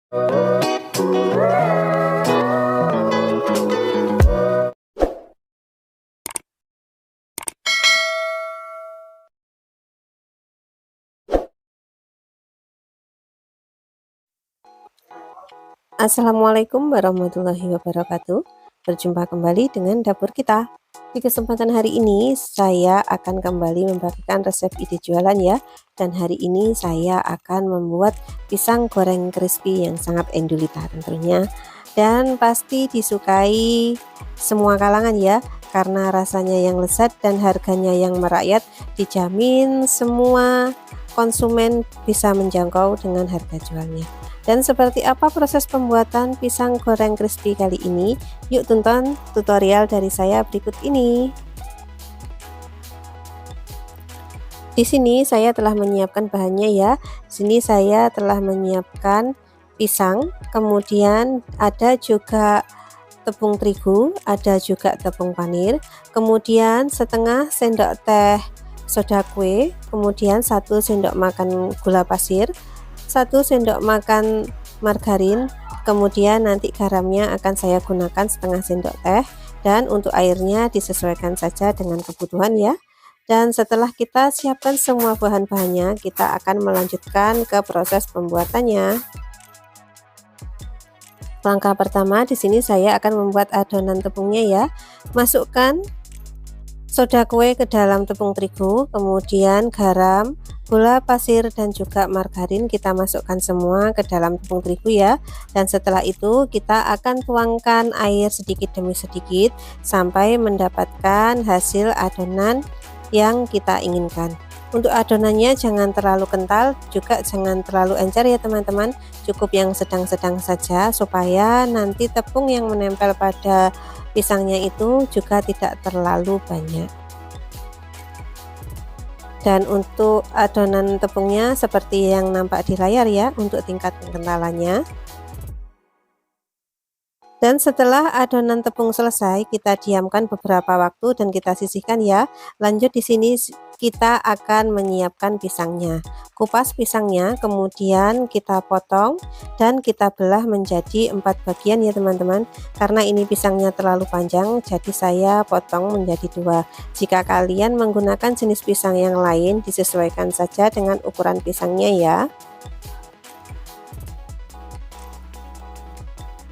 Assalamualaikum warahmatullahi wabarakatuh. Berjumpa kembali dengan dapur kita. Di kesempatan hari ini saya akan kembali membagikan resep ide jualan ya. Dan hari ini saya akan membuat pisang goreng crispy yang sangat endulita tentunya. Dan pasti disukai semua kalangan ya, karena rasanya yang lezat dan harganya yang merakyat, dijamin semua konsumen bisa menjangkau dengan harga jualnya. Dan seperti apa proses pembuatan pisang goreng crispy kali ini? Yuk tonton tutorial dari saya berikut ini. Di sini saya telah menyiapkan bahannya ya. Di sini saya telah menyiapkan pisang, kemudian ada juga tepung terigu, ada juga tepung panir, kemudian setengah sendok teh soda kue, kemudian 1 sendok makan gula pasir, 1 sendok makan margarin, kemudian nanti garamnya akan saya gunakan setengah sendok teh, dan untuk airnya disesuaikan saja dengan kebutuhan ya. Dan setelah kita siapkan semua bahan-bahannya, kita akan melanjutkan ke proses pembuatannya. Langkah pertama di sini saya akan membuat adonan tepungnya ya. Masukkan soda kue ke dalam tepung terigu, kemudian garam, gula pasir dan juga margarin kita masukkan semua ke dalam tepung terigu ya. Dan setelah itu kita akan tuangkan air sedikit demi sedikit sampai mendapatkan hasil adonan yang kita inginkan. Untuk adonannya jangan terlalu kental, juga jangan terlalu encer ya teman-teman, cukup yang sedang-sedang saja supaya nanti tepung yang menempel pada pisangnya itu juga tidak terlalu banyak. Dan untuk adonan tepungnya seperti yang nampak di layar ya, untuk tingkat kekentalannya. Dan setelah adonan tepung selesai, kita diamkan beberapa waktu dan kita sisihkan ya. Lanjut di sini kita akan menyiapkan pisangnya. Kupas pisangnya, kemudian kita potong dan kita belah menjadi 4 bagian ya teman-teman. Karena ini pisangnya terlalu panjang, jadi saya potong menjadi 2. Jika kalian menggunakan jenis pisang yang lain, disesuaikan saja dengan ukuran pisangnya ya.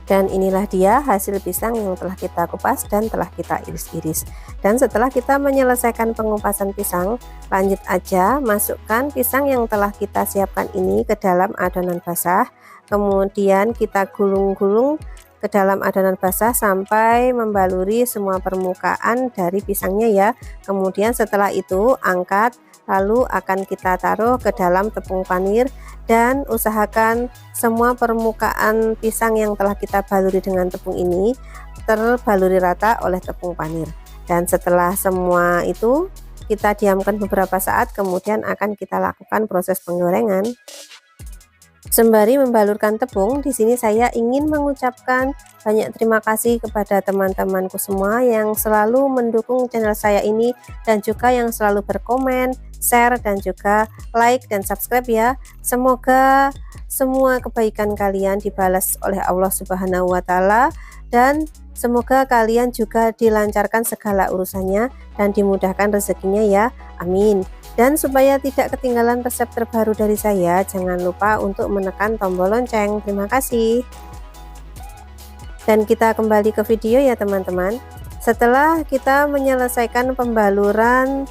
Dan inilah dia hasil pisang yang telah kita kupas dan telah kita iris-iris. Dan setelah kita menyelesaikan pengupasan pisang, lanjut aja masukkan pisang yang telah kita siapkan ini ke dalam adonan basah. Kemudian kita gulung-gulung ke dalam adonan basah sampai membaluri semua permukaan dari pisangnya ya. Kemudian setelah itu angkat, lalu akan kita taruh ke dalam tepung panir dan usahakan semua permukaan pisang yang telah kita baluri dengan tepung ini terbaluri rata oleh tepung panir. Dan setelah semua itu kita diamkan beberapa saat, kemudian akan kita lakukan proses penggorengan. Sembari membalurkan tepung, di sini saya ingin mengucapkan banyak terima kasih kepada teman-temanku semua yang selalu mendukung channel saya ini dan juga yang selalu berkomen, share dan juga like dan subscribe ya. Semoga semua kebaikan kalian dibalas oleh Allah Subhanahu wa taala dan semoga kalian juga dilancarkan segala urusannya dan dimudahkan rezekinya ya. Amin. Dan supaya tidak ketinggalan resep terbaru dari saya, jangan lupa untuk menekan tombol lonceng. Terima kasih. Dan kita kembali ke video ya teman-teman. Setelah kita menyelesaikan pembaluran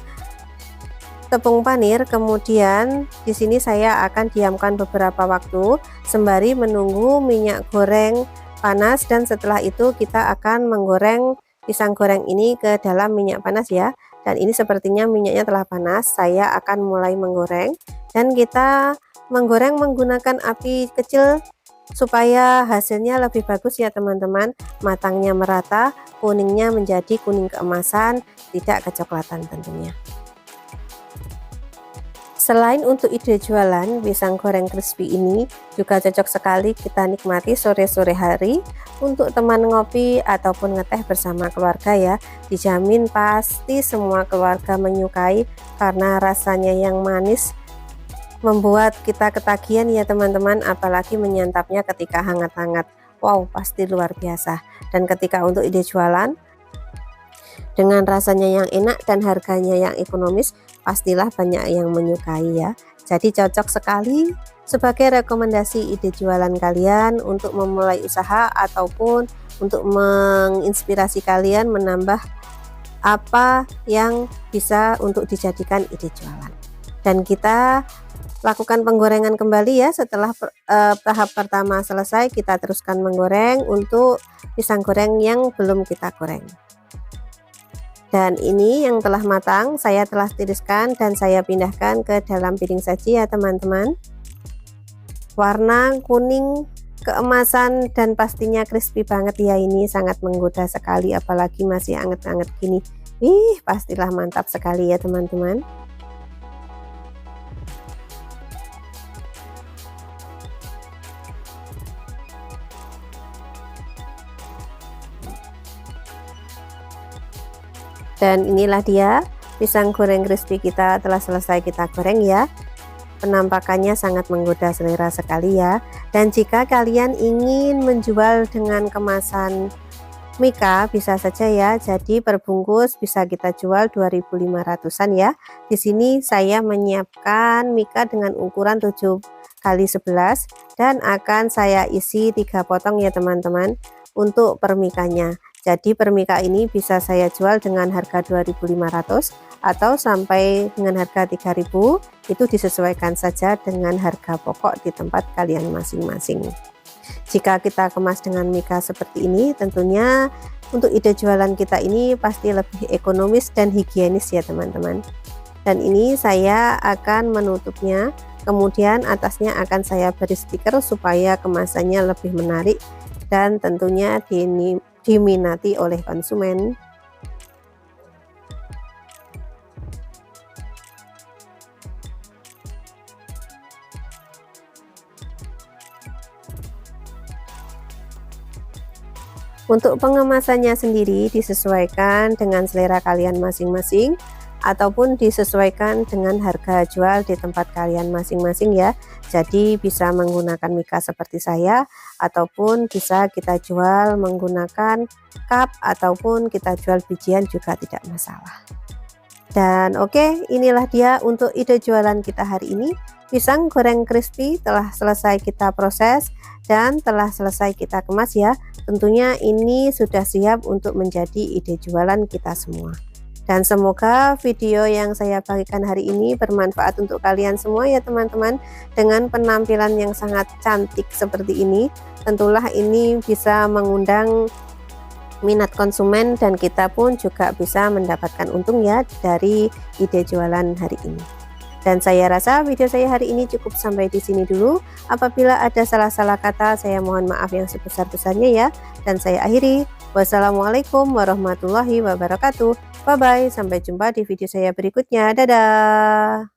tepung panir, kemudian di sini saya akan diamkan beberapa waktu sembari menunggu minyak goreng panas, dan setelah itu kita akan menggoreng pisang goreng ini ke dalam minyak panas ya. Dan ini sepertinya minyaknya telah panas, saya akan mulai menggoreng dan kita menggoreng menggunakan api kecil supaya hasilnya lebih bagus ya teman-teman. Matangnya merata, kuningnya menjadi kuning keemasan, tidak kecoklatan tentunya. Selain untuk ide jualan, pisang goreng crispy ini juga cocok sekali kita nikmati sore-sore hari untuk teman ngopi ataupun ngeteh bersama keluarga ya. Dijamin pasti semua keluarga menyukai karena rasanya yang manis, membuat kita ketagihan ya teman-teman, apalagi menyantapnya ketika hangat-hangat. Wow, pasti luar biasa. Dan ketika untuk ide jualan dengan rasanya yang enak dan harganya yang ekonomis, pastilah banyak yang menyukai ya. Jadi cocok sekali sebagai rekomendasi ide jualan kalian untuk memulai usaha ataupun untuk menginspirasi kalian menambah apa yang bisa untuk dijadikan ide jualan. Dan kita lakukan penggorengan kembali ya. Setelah tahap pertama selesai, kita teruskan menggoreng untuk pisang goreng yang belum kita goreng. Dan ini yang telah matang saya telah tiriskan dan saya pindahkan ke dalam piring saji ya teman-teman. Warna kuning keemasan dan pastinya crispy banget ya, ini sangat menggoda sekali apalagi masih anget-anget gini. Pastilah mantap sekali ya teman-teman. Dan inilah dia pisang goreng crispy kita telah selesai kita goreng ya. Penampakannya sangat menggoda selera sekali ya. Dan jika kalian ingin menjual dengan kemasan Mika bisa saja ya. Jadi per bungkus bisa kita jual 2.500-an ya. Di sini saya menyiapkan Mika dengan ukuran 7x11 dan akan saya isi 3 potong ya teman-teman untuk per Mikanya. Jadi per Mika ini bisa saya jual dengan harga 2.500 atau sampai dengan harga 3.000, itu disesuaikan saja dengan harga pokok di tempat kalian masing-masing. Jika kita kemas dengan Mika seperti ini, tentunya untuk ide jualan kita ini pasti lebih ekonomis dan higienis ya teman-teman. Dan ini saya akan menutupnya, kemudian atasnya akan saya beri stiker supaya kemasannya lebih menarik dan tentunya diminati oleh konsumen. Untuk pengemasannya sendiri disesuaikan dengan selera kalian masing-masing ataupun disesuaikan dengan harga jual di tempat kalian masing-masing ya. Jadi bisa menggunakan Mika seperti saya ataupun bisa kita jual menggunakan cup ataupun kita jual bijian juga tidak masalah. Dan oke, inilah dia untuk ide jualan kita hari ini. Pisang goreng crispy telah selesai kita proses dan telah selesai kita kemas ya. Tentunya ini sudah siap untuk menjadi ide jualan kita semua. Dan semoga video yang saya bagikan hari ini bermanfaat untuk kalian semua ya teman-teman. Dengan penampilan yang sangat cantik seperti ini, tentulah ini bisa mengundang minat konsumen dan kita pun juga bisa mendapatkan untung ya dari ide jualan hari ini. Dan saya rasa video saya hari ini cukup sampai di sini dulu. Apabila ada salah-salah kata, saya mohon maaf yang sebesar-besarnya ya. Dan saya akhiri. Wassalamualaikum warahmatullahi wabarakatuh. Bye-bye. Sampai jumpa di video saya berikutnya. Dadah.